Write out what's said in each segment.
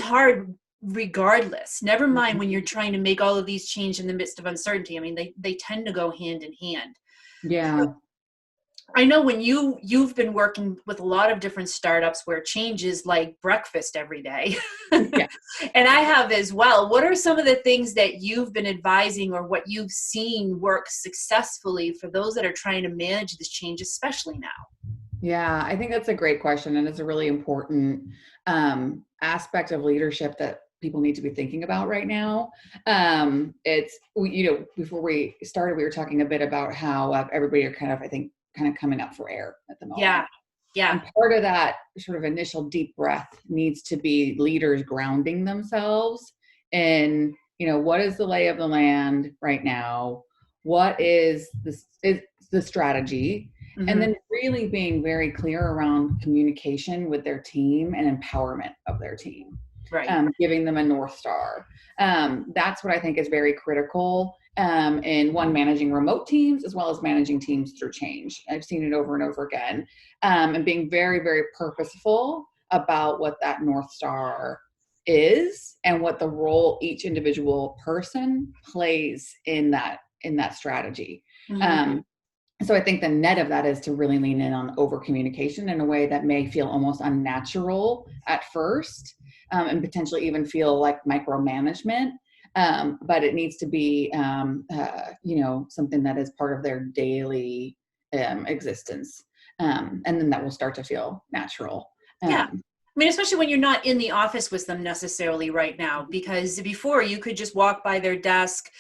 hard regardless. Never mind when you're trying to make all of these change in the midst of uncertainty. I mean, they tend to go hand in hand. Yeah. So I know when you've been working with a lot of different startups where change is like breakfast every day. Yeah. And I have as well. What are some of the things that you've been advising or what you've seen work successfully for those that are trying to manage this change, especially now? Yeah, I think that's a great question. And it's a really important aspect of leadership that people need to be thinking about right now. Before we started, we were talking a bit about how everybody are kind of coming up for air at the moment. Yeah. Yeah. And part of that sort of initial deep breath needs to be leaders grounding themselves in, what is the lay of the land right now? What is the strategy? Mm-hmm. And then really being very clear around communication with their team and empowerment of their team. Right. Giving them a North Star. That's what I think is very critical in managing remote teams as well as managing teams through change. I've seen it over and over again, and being very, very purposeful about what that North Star is and what the role each individual person plays in that strategy. Mm-hmm. So I think the net of that is to really lean in on over communication in a way that may feel almost unnatural at first, and potentially even feel like micromanagement. But it needs to be, something that is part of their daily existence. And then that will start to feel natural. Yeah. I mean, especially when you're not in the office with them necessarily right now, because before you could just walk by their desk,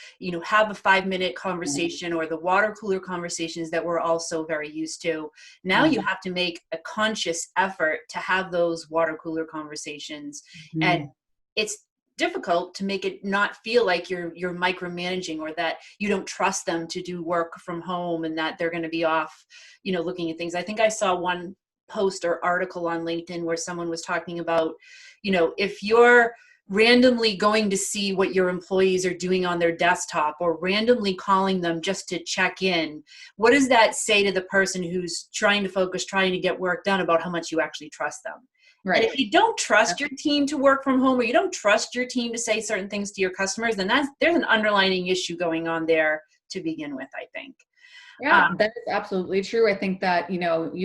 have a 5-minute conversation or the water cooler conversations that we're also very used to. Now you have to make a conscious effort to have those water cooler conversations. And it's difficult to make it not feel like you're micromanaging or that you don't trust them to do work from home and that they're going to be off, looking at things. I think I saw one post or article on LinkedIn where someone was talking about, if you're randomly going to see what your employees are doing on their desktop or randomly calling them just to check in, what does that say to the person who's trying to focus, trying to get work done about how much you actually trust them? Right. And if you don't trust your team to work from home or you don't trust your team to say certain things to your customers, then there's an underlying issue going on there to begin with, I think. Yeah, that is absolutely true. I think that, you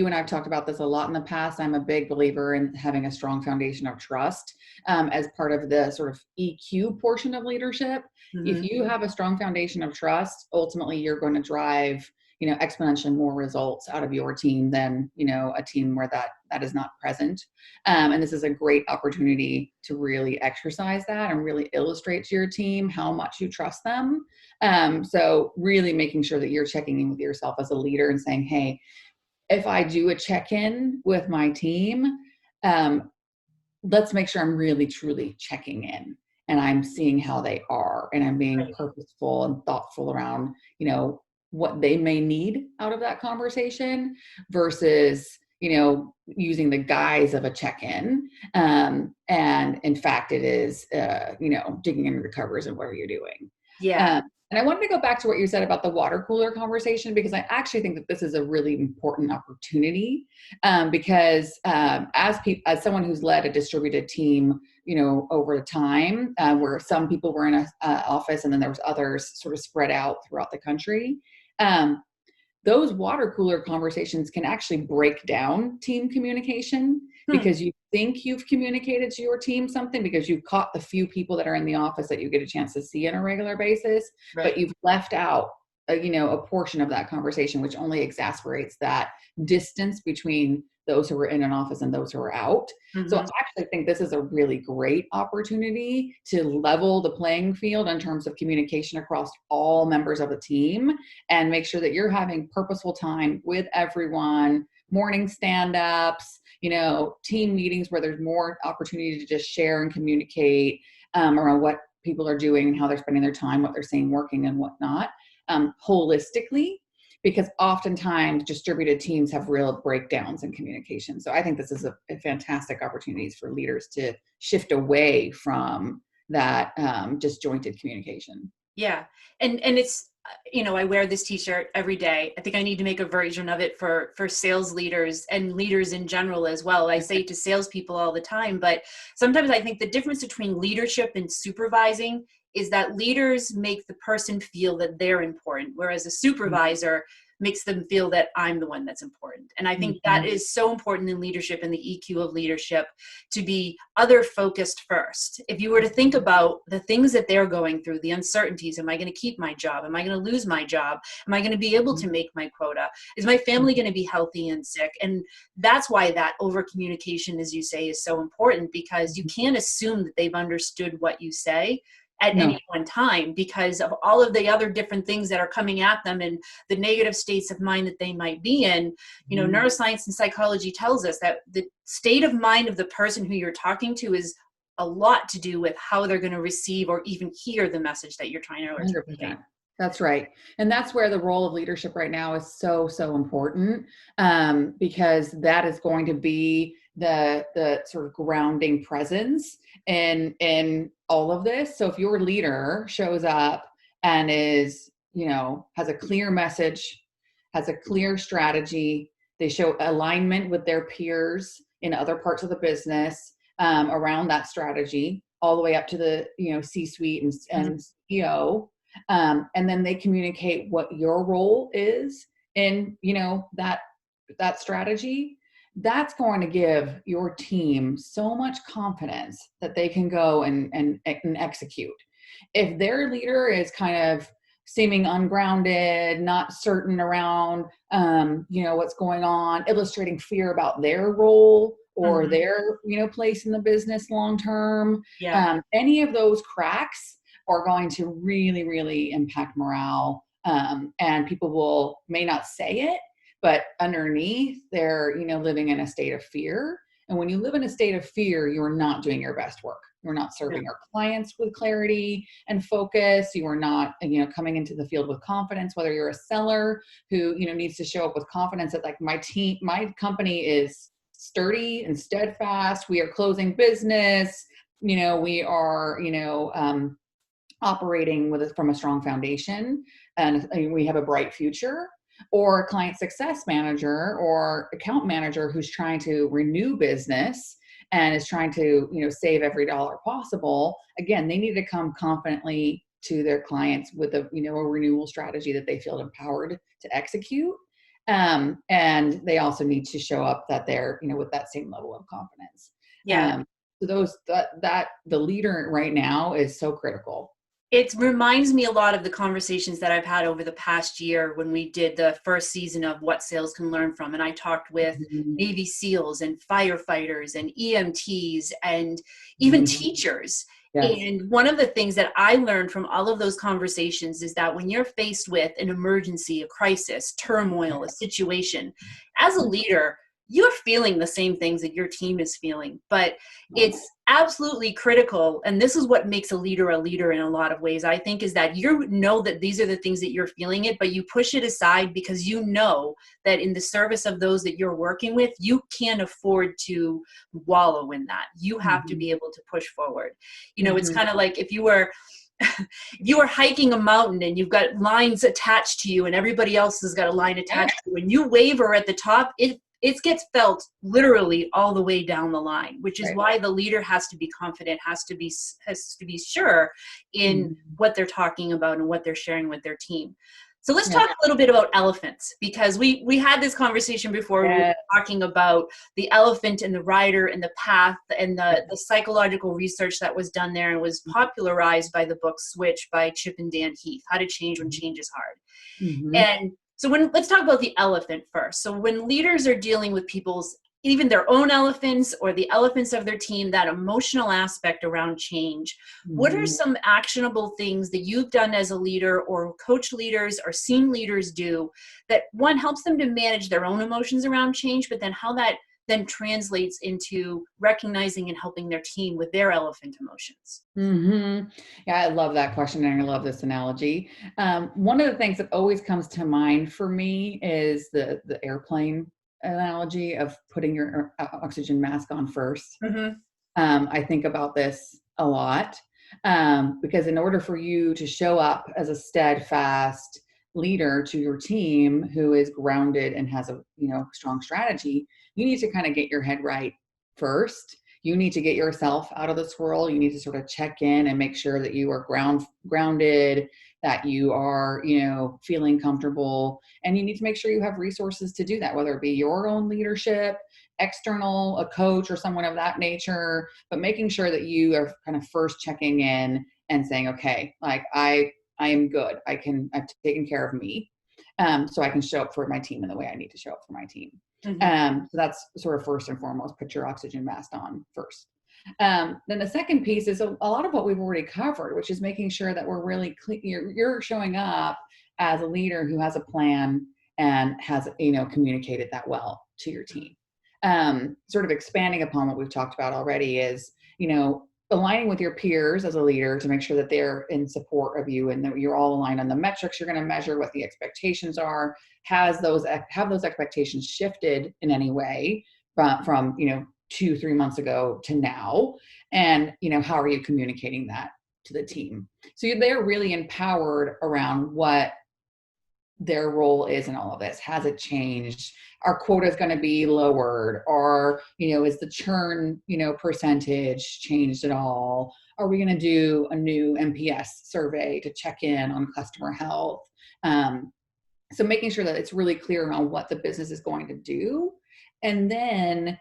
and I've talked about this a lot in the past. I'm a big believer in having a strong foundation of trust as part of the sort of EQ portion of leadership. Mm-hmm. If you have a strong foundation of trust, ultimately you're going to drive, exponentially more results out of your team than, a team where that is not present. And this is a great opportunity to really exercise that and really illustrate to your team how much you trust them. So really making sure that you're checking in with yourself as a leader and saying, hey, if I do a check-in with my team, let's make sure I'm really, truly checking in and I'm seeing how they are and I'm being purposeful and thoughtful around, what they may need out of that conversation versus, using the guise of a check-in. And in fact, it is, digging into the covers and what are you doing? Yeah. And I wanted to go back to what you said about the water cooler conversation, because I actually think that this is a really important opportunity because as someone who's led a distributed team, over time, where some people were in an office and then there was others sort of spread out throughout the country, those water cooler conversations can actually break down team communication because you think you've communicated to your team something because you've caught the few people that are in the office that you get a chance to see on a regular basis, but you've left out a portion of that conversation, which only exasperates that distance between those who are in an office and those who are out. Mm-hmm. So I actually think this is a really great opportunity to level the playing field in terms of communication across all members of the team and make sure that you're having purposeful time with everyone, morning stand-ups, team meetings where there's more opportunity to just share and communicate around what people are doing and how they're spending their time, what they're seeing working and whatnot, holistically, because oftentimes distributed teams have real breakdowns in communication. So I think this is a fantastic opportunity for leaders to shift away from that disjointed communication. Yeah. And it's I wear this t-shirt every day. I think I need to make a version of it for sales leaders and leaders in general as well. I say it to salespeople all the time, but sometimes I think the difference between leadership and supervising is that leaders make the person feel that they're important, whereas a supervisor makes them feel that I'm the one that's important. And I think that is so important in leadership and the EQ of leadership, to be other focused first. If you were to think about the things that they're going through, the uncertainties, am I going to keep my job? Am I going to lose my job? Am I going to be able to make my quota? Is my family going to be healthy and sick? And that's why that over communication, as you say, is so important, because you can't assume that they've understood what you say at any one time, because of all of the other different things that are coming at them and the negative states of mind that they might be in. Neuroscience and psychology tells us that the state of mind of the person who you're talking to is a lot to do with how they're going to receive or even hear the message that you're trying to articulate. 100%. That's right. And that's where the role of leadership right now is so, so important, because that is going to be the sort of grounding presence in all of this. So if your leader shows up and is, has a clear message, has a clear strategy, they show alignment with their peers in other parts of the business around that strategy, all the way up to the, C-suite and CEO. And then they communicate what your role is in, that strategy. That's going to give your team so much confidence that they can go and execute. If their leader is kind of seeming ungrounded, not certain around, what's going on, illustrating fear about their role or their, place in the business long-term, any of those cracks are going to really, really impact morale. And people may not say it, but underneath they're, living in a state of fear. And when you live in a state of fear, you're not doing your best work. You're not serving your clients with clarity and focus. You are not, coming into the field with confidence, whether you're a seller who, needs to show up with confidence that like my company is sturdy and steadfast. We are closing business. We are, operating from a strong foundation, and we have a bright future. Or a client success manager or account manager who's trying to renew business and is trying to, save every dollar possible. Again, they need to come confidently to their clients with a renewal strategy that they feel empowered to execute. And they also need to show up that they're, with that same level of confidence. So that the leader right now is so critical. It reminds me a lot of the conversations that I've had over the past year when we did the first season of What Sales Can Learn From. And I talked with Navy SEALs and firefighters and EMTs and even teachers. Yes. And one of the things that I learned from all of those conversations is that when you're faced with an emergency, a crisis, turmoil, a situation, as a leader, you're feeling the same things that your team is feeling, but it's absolutely critical. And this is what makes a leader in a lot of ways, I think, is that you know that these are the things that you're feeling it, but you push it aside because you know that in the service of those that you're working with, you can't afford to wallow in that. You have to be able to push forward. It's kind of like if you were hiking a mountain and you've got lines attached to you and everybody else has got a line attached to you, and you waver at the top, it gets felt literally all the way down the line, which is why the leader has to be confident, has to be sure in what they're talking about and what they're sharing with their team. So let's talk a little bit about elephants, because we had this conversation before. We were talking about the elephant and the rider and the path and the psychological research that was done there and was popularized by the book Switch by Chip and Dan Heath, How to Change When Change is Hard. And so let's talk about the elephant first. So when leaders are dealing with even their own elephants or the elephants of their team, that emotional aspect around change, what are some actionable things that you've done as a leader or coach leaders or seen leaders do that, one, helps them to manage their own emotions around change, but then how that then translates into recognizing and helping their team with their elephant emotions? Yeah, I love that question, and I love this analogy. One of the things that always comes to mind for me is the airplane analogy of putting your oxygen mask on first. I think about this a lot. Because in order for you to show up as a steadfast leader to your team who is grounded and has a strong strategy, you need to kind of get your head right first. You need to get yourself out of the swirl. You need to sort of check in and make sure that you are grounded, that you are, feeling comfortable, and you need to make sure you have resources to do that, whether it be your own leadership, external, a coach or someone of that nature, but making sure that you are kind of first checking in and saying, okay, like I am good. I've taken care of me. So I can show up for my team in the way I need to show up for my team. So that's sort of first and foremost, put your oxygen mask on first. Then the second piece is a lot of what we've already covered, which is making sure that we're really clear. You're showing up as a leader who has a plan and has, communicated that well to your team. Sort of expanding upon what we've talked about already is, aligning with your peers as a leader to make sure that they're in support of you and that you're all aligned on the metrics you're going to measure, what the expectations are. Have those expectations shifted in any way from 2-3 months ago to now? And, how are you communicating that to the team? So they're really empowered around what their role is in all of this. Has it changed? Our quota is going to be lowered, or, is the churn, percentage changed at all? Are we going to do a new NPS survey to check in on customer health? So making sure that it's really clear around what the business is going to do. And then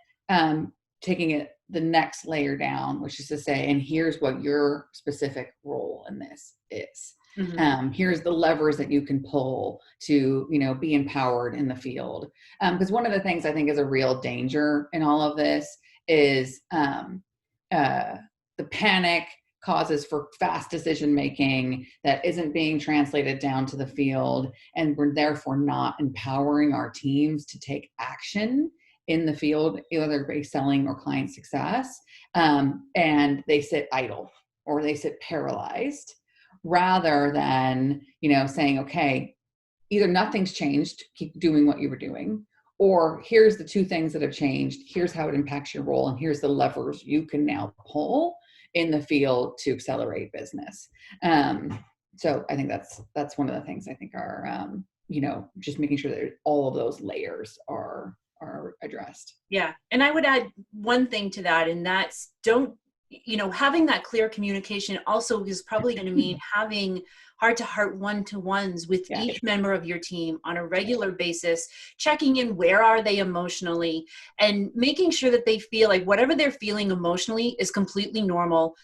taking it the next layer down, which is to say, and here's what your specific role in this is. Here's the levers that you can pull to, be empowered in the field. Because one of the things I think is a real danger in all of this is the panic causes for fast decision making that isn't being translated down to the field, and we're therefore not empowering our teams to take action in the field, whether by selling or client success, and they sit idle or they sit paralyzed, rather than, saying, okay, either nothing's changed, keep doing what you were doing, or here's the two things that have changed, here's how it impacts your role, and here's the levers you can now pull in the field to accelerate business. So I think that's one of the things I think are, just making sure that all of those layers are addressed. Yeah. And I would add one thing to that, and that's having that clear communication also is probably going to mean having heart-to-heart one-to-ones with each member of your team on a regular basis, checking in where are they emotionally, and making sure that they feel like whatever they're feeling emotionally is completely normal.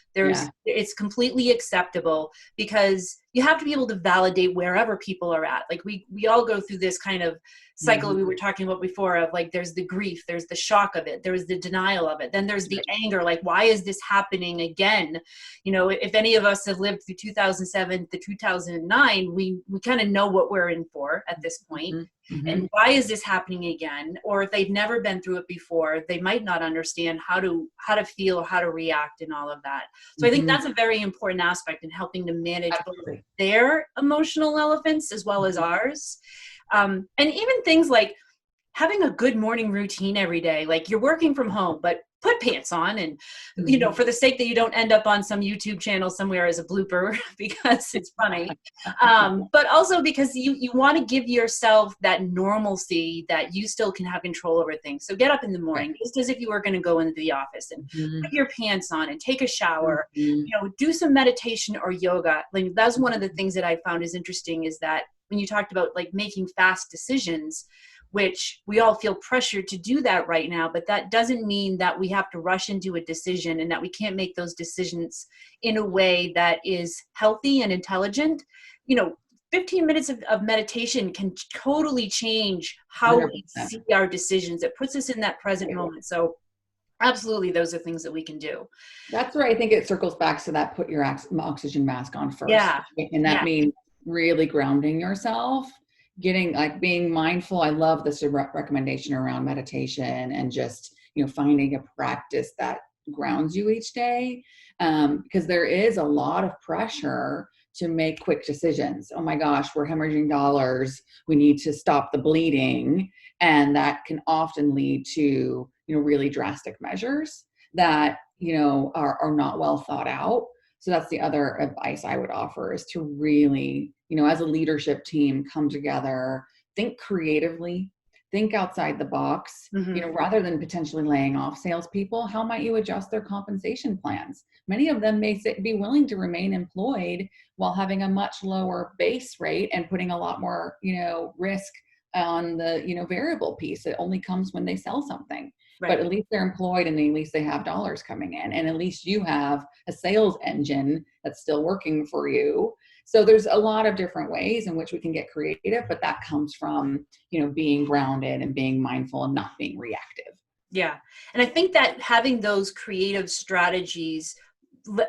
It's completely acceptable, because you have to be able to validate wherever people are at. Like we all go through this kind of cycle we were talking about before of like, there's the grief, there's the shock of it, there's the denial of it, then there's the anger, like, why is this happening again? If any of us have lived through 2007 to 2009, we kind of know what we're in for at this point. And why is this happening again? Or if they've never been through it before, they might not understand how to feel, how to react, and all of that. So I think that's a very important aspect in helping to manage both their emotional elephants as well as ours. And even things like having a good morning routine every day. Like, you're working from home, but put pants on, and for the sake that you don't end up on some YouTube channel somewhere as a blooper because it's funny, but also because you want to give yourself that normalcy that you still can have control over things. So get up in the morning just as if you were going to go into the office, and put your pants on and take a shower, do some meditation or yoga. Like, that's one of the things that I found is interesting, is that when you talked about like making fast decisions, which we all feel pressured to do that right now, but that doesn't mean that we have to rush into a decision and that we can't make those decisions in a way that is healthy and intelligent. 15 minutes of meditation can totally change how 100%. We see our decisions. It puts us in that present moment. So absolutely, those are things that we can do. That's where I think it circles back to that, put your oxygen mask on first. Yeah. And that means really grounding yourself, being mindful. I love this recommendation around meditation and just, finding a practice that grounds you each day. Because there is a lot of pressure to make quick decisions. Oh my gosh, we're hemorrhaging dollars. We need to stop the bleeding. And that can often lead to, really drastic measures that, are not well thought out. So that's the other advice I would offer, is to really, as a leadership team, come together, think creatively, think outside the box, Mm-hmm. rather than potentially laying off salespeople. How might you adjust their compensation plans? Many of them may be willing to remain employed while having a much lower base rate and putting a lot more, risk on the, variable piece. It only comes when they sell something. But Right. at least they're employed, and at least they have dollars coming in, and at least you have a sales engine that's still working for you. So there's a lot of different ways in which we can get creative, but that comes from, being grounded and being mindful and not being reactive. Yeah. And I think that having those creative strategies,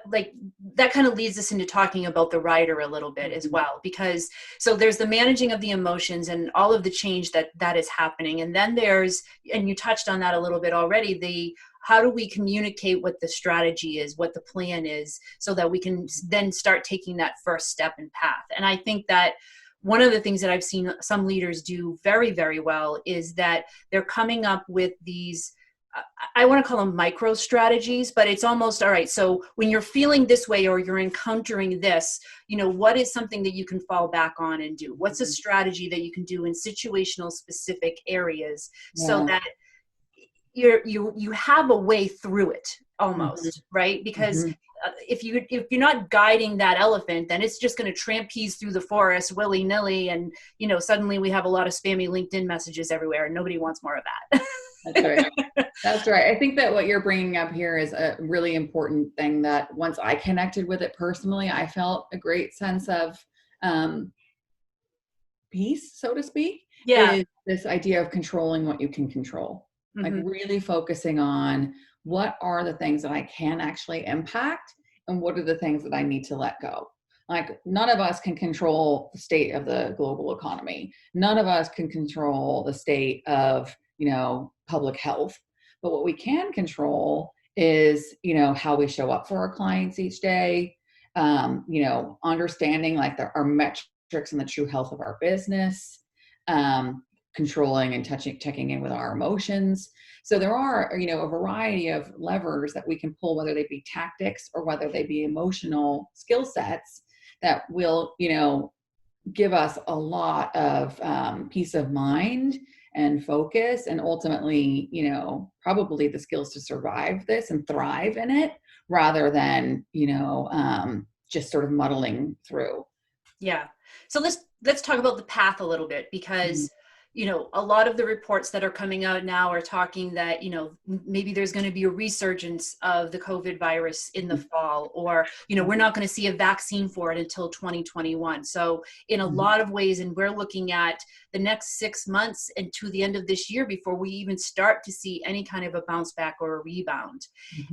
like that kind of leads us into talking about the writer a little bit as well, because so there's the managing of the emotions and all of the change that is happening. And then there's, and you touched on that a little bit already, the how do we communicate what the strategy is, what the plan is, so that we can then start taking that first step and path. And I think that one of the things that I've seen some leaders do very, very well is that they're coming up with these, I want to call them micro strategies, but it's almost, all right, so when you're feeling this way or you're encountering this, what is something that you can fall back on and do? What's a strategy that you can do in situational specific areas, so that you have a way through it almost, right? Because if you're not guiding that elephant, then it's just going to trampede through the forest willy-nilly, and suddenly we have a lot of spammy LinkedIn messages everywhere, and nobody wants more of that. That's right. That's right. I think that what you're bringing up here is a really important thing, that once I connected with it personally, I felt a great sense of peace, so to speak. Yeah. Is this idea of controlling what you can control. Like really focusing on what are the things that I can actually impact, and what are the things that I need to let go. Like, none of us can control the state of the global economy. None of us can control the state of, public health. But what we can control is, how we show up for our clients each day, understanding like our metrics and the true health of our business, controlling and checking in with our emotions. So there are, a variety of levers that we can pull, whether they be tactics or whether they be emotional skill sets, that will, give us a lot of peace of mind and focus, and ultimately, probably the skills to survive this and thrive in it, rather than, just sort of muddling through. Yeah. So let's talk about the path a little bit, because a lot of the reports that are coming out now are talking that, maybe there's going to be a resurgence of the COVID virus in the fall, or, we're not going to see a vaccine for it until 2021. So in a lot of ways, and we're looking at the next 6 months and to the end of this year before we even start to see any kind of a bounce back or a rebound.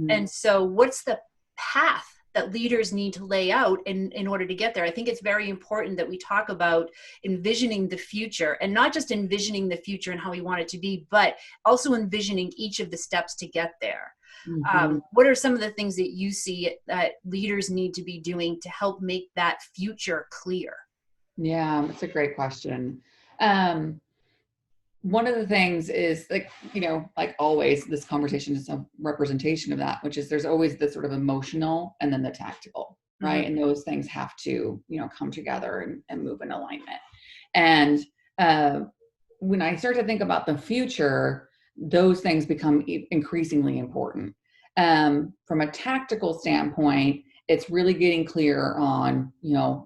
And so what's the path that leaders need to lay out in order to get there? I think it's very important that we talk about envisioning the future, and not just envisioning the future and how we want it to be, but also envisioning each of the steps to get there. What are some of the things that you see that leaders need to be doing to help make that future clear? Yeah, that's a great question. One of the things is, like, like always, this conversation is a representation of that, which is there's always the sort of emotional and then the tactical, right? And those things have to, come together and move in alignment. And when I start to think about the future, those things become increasingly important. From a tactical standpoint, it's really getting clear on,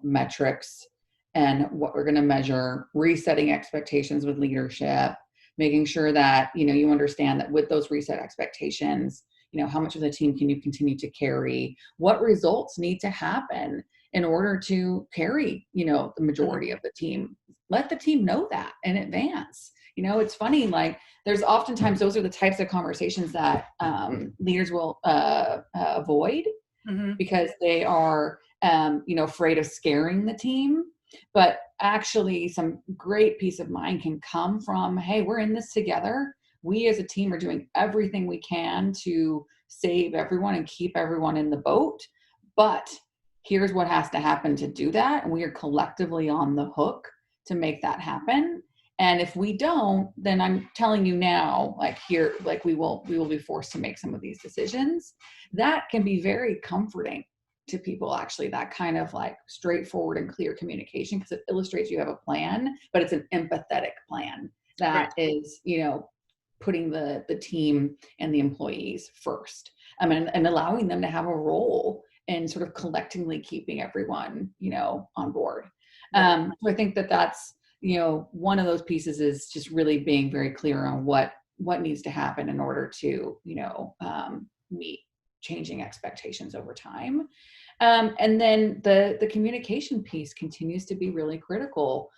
metrics and what we're going to measure, resetting expectations with leadership, making sure that, you understand that with those reset expectations, how much of the team can you continue to carry? What results need to happen in order to carry, the majority of the team? Let the team know that in advance. It's funny, like, there's oftentimes, those are the types of conversations that leaders will avoid because they are, afraid of scaring the team. But actually, some great peace of mind can come from, hey, we're in this together. We as a team are doing everything we can to save everyone and keep everyone in the boat. But here's what has to happen to do that. And we are collectively on the hook to make that happen. And if we don't, then I'm telling you now, we will be forced to make some of these decisions. That can be very comforting to people, actually, that kind of like straightforward and clear communication, because it illustrates you have a plan, but it's an empathetic plan Right. that is, putting the team and the employees first, and allowing them to have a role in sort of collectively keeping everyone, on board. Right. So I think that's, one of those pieces is just really being very clear on what needs to happen in order to, meet changing expectations over time. And then the communication piece continues to be really critical.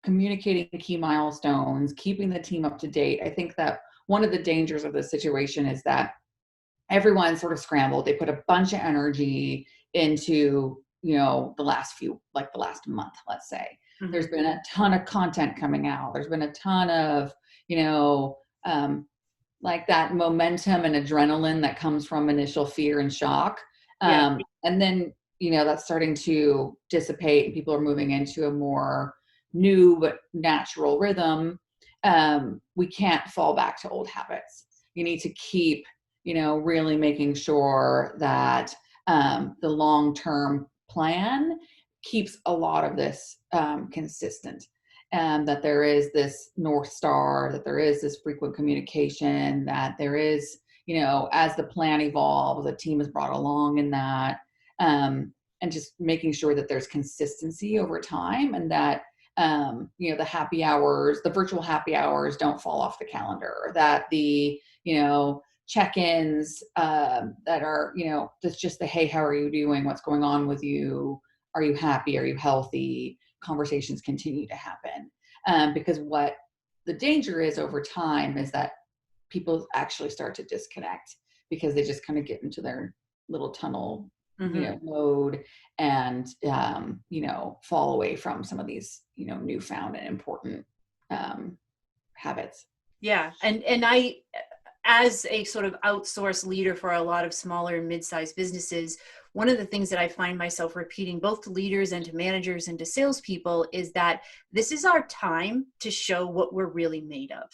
Communicating key milestones, keeping the team up to date. I think that one of the dangers of this situation is that everyone sort of scrambled. They put a bunch of energy into, the last month, let's say. Mm-hmm. There's been a ton of content coming out. There's been a ton of, like that momentum and adrenaline that comes from initial fear and shock. Yeah. And then, that's starting to dissipate and people are moving into a more new but natural rhythm. We can't fall back to old habits. You need to keep, really making sure that the long-term plan keeps a lot of this consistent, and that there is this North Star, that there is this frequent communication, that there is, as the plan evolves, the team is brought along in that, and just making sure that there's consistency over time, and that, the happy hours, the virtual happy hours don't fall off the calendar, that the, check-ins that are, that's just the, hey, how are you doing? What's going on with you? Are you happy? Are you healthy? Conversations continue to happen. Because what the danger is over time is that people actually start to disconnect because they just kind of get into their little tunnel, mode, and, fall away from some of these, newfound and important habits. Yeah. And I, as a sort of outsourced leader for a lot of smaller and mid-sized businesses, one of the things that I find myself repeating both to leaders and to managers and to salespeople is that this is our time to show what we're really made of.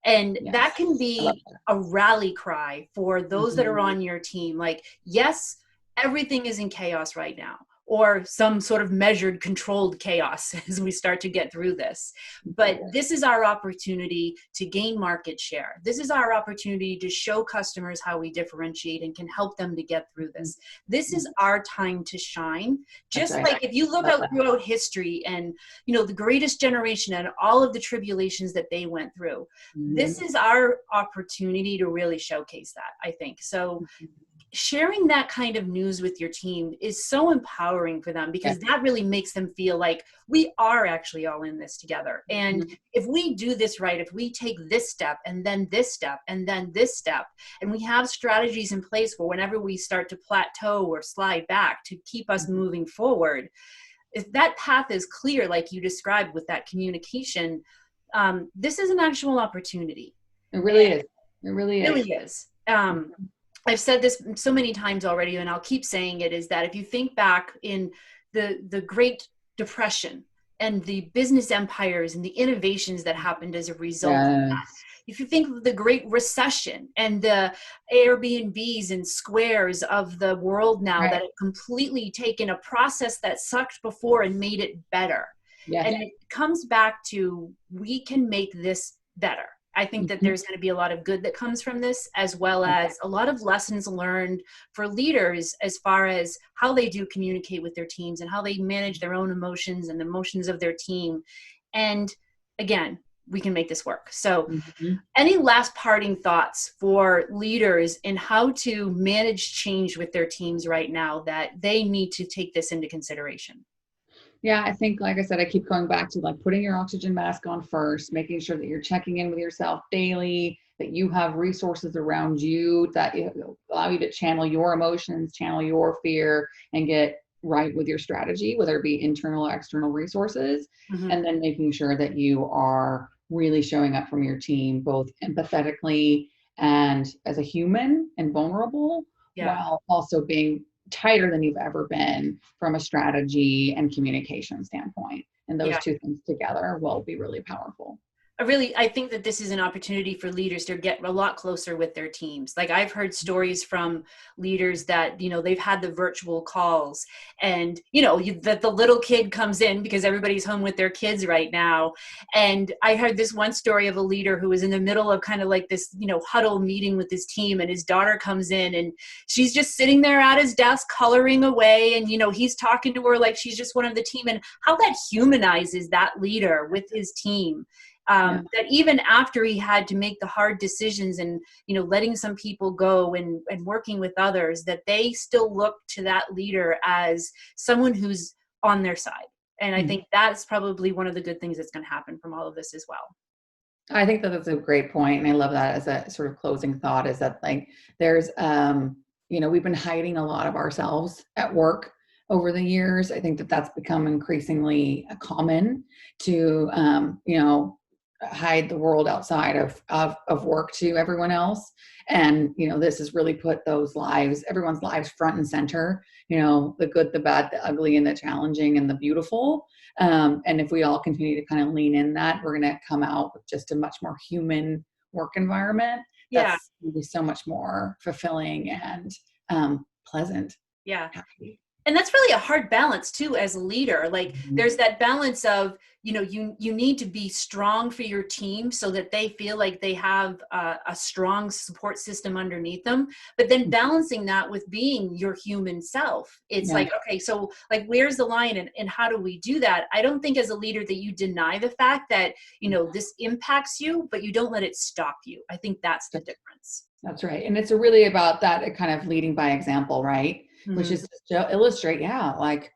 And Yes. that can be a rally cry for those that are on your team. Like, yes, everything is in chaos right now, or some sort of measured, controlled chaos as we start to get through this. But this is our opportunity to gain market share. This is our opportunity to show customers how we differentiate and can help them to get through this. This is our time to shine. Just like if you look out throughout history and, the greatest generation and all of the tribulations that they went through, this is our opportunity to really showcase that, I think. So sharing that kind of news with your team is so empowering for them, because that really makes them feel like we are actually all in this together. And if we do this right, if we take this step and then this step and then this step, and we have strategies in place for whenever we start to plateau or slide back to keep us moving forward, if that path is clear, like you described with that communication, this is an actual opportunity. It really is. It really is. I've said this so many times already, and I'll keep saying it, is that if you think back in the Great Depression and the business empires and the innovations that happened as a result of that, if you think of the Great Recession and the Airbnbs and Squares of the world now that have completely taken a process that sucked before and made it better. And it comes back to, we can make this better. I think that there's going to be a lot of good that comes from this, as well as a lot of lessons learned for leaders as far as how they do communicate with their teams and how they manage their own emotions and the emotions of their team. And again, we can make this work. So any last parting thoughts for leaders in how to manage change with their teams right now that they need to take this into consideration? Yeah, I think, like I said, I keep going back to like putting your oxygen mask on first, making sure that you're checking in with yourself daily, that you have resources around you that allow you to channel your emotions, channel your fear, and get right with your strategy, whether it be internal or external resources. And then making sure that you are really showing up from your team, both empathetically and as a human and vulnerable, while also being tighter than you've ever been from a strategy and communication standpoint. And those two things together will be really powerful. I think that this is an opportunity for leaders to get a lot closer with their teams. Like I've heard stories from leaders that, they've had the virtual calls and, that the little kid comes in because everybody's home with their kids right now. And I heard this one story of a leader who was in the middle of kind of like this, huddle meeting with his team, and his daughter comes in and she's just sitting there at his desk coloring away. And, he's talking to her like she's just one of the team, and how that humanizes that leader with his team. That even after he had to make the hard decisions and, letting some people go and working with others, that they still look to that leader as someone who's on their side. And I think that's probably one of the good things that's going to happen from all of this as well. I think that that's a great point. And I love that as a sort of closing thought, is that like, there's, we've been hiding a lot of ourselves at work over the years. I think that that's become increasingly common to, hide the world outside of work to everyone else. And, this has really put everyone's lives front and center, the good, the bad, the ugly, and the challenging and the beautiful. And if we all continue to kind of lean in that, we're going to come out with just a much more human work environment. That's going to be so much more fulfilling and pleasant. Yeah. Happy. And that's really a hard balance too, as a leader. Like there's that balance of, you need to be strong for your team so that they feel like they have a strong support system underneath them, but then balancing that with being your human self. It's like, okay, so like, where's the line and how do we do that? I don't think as a leader that you deny the fact that, this impacts you, but you don't let it stop you. I think that's the difference. That's right. And it's really about that kind of leading by example, right? Which is to illustrate, like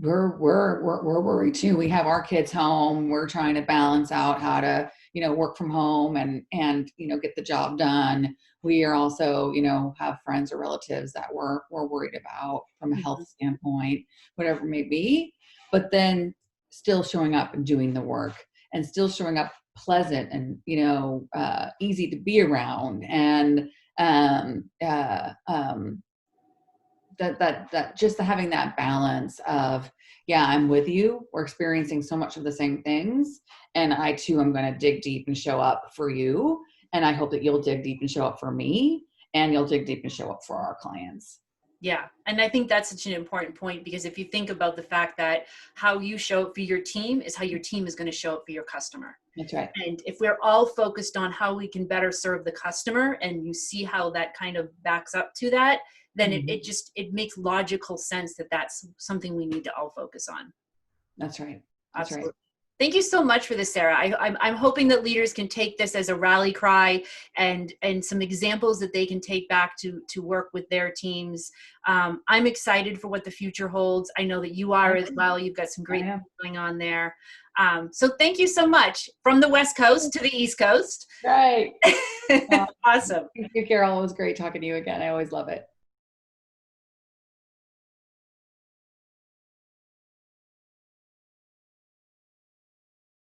we're worried too. We have our kids home. We're trying to balance out how to, work from home and get the job done. We are also, have friends or relatives that we're worried about from a health standpoint, whatever it may be, but then still showing up and doing the work and still showing up pleasant and, easy to be around. And, that just having that balance of, I'm with you. We're experiencing so much of the same things. And I too am going to dig deep and show up for you. And I hope that you'll dig deep and show up for me, and you'll dig deep and show up for our clients. Yeah. And I think that's such an important point, because if you think about the fact that how you show up for your team is how your team is going to show up for your customer. That's right. And if we're all focused on how we can better serve the customer, and you see how that kind of backs up to that, then it makes logical sense that that's something we need to all focus on. That's right. That's absolutely right. Thank you so much for this, Sara. I'm hoping that leaders can take this as a rally cry and some examples that they can take back to work with their teams. I'm excited for what the future holds. I know that you are as well. You've got some great things going on there. So thank you so much, from the West Coast to the East Coast. Right. Awesome. Thank you, Carole. It was great talking to you again. I always love it.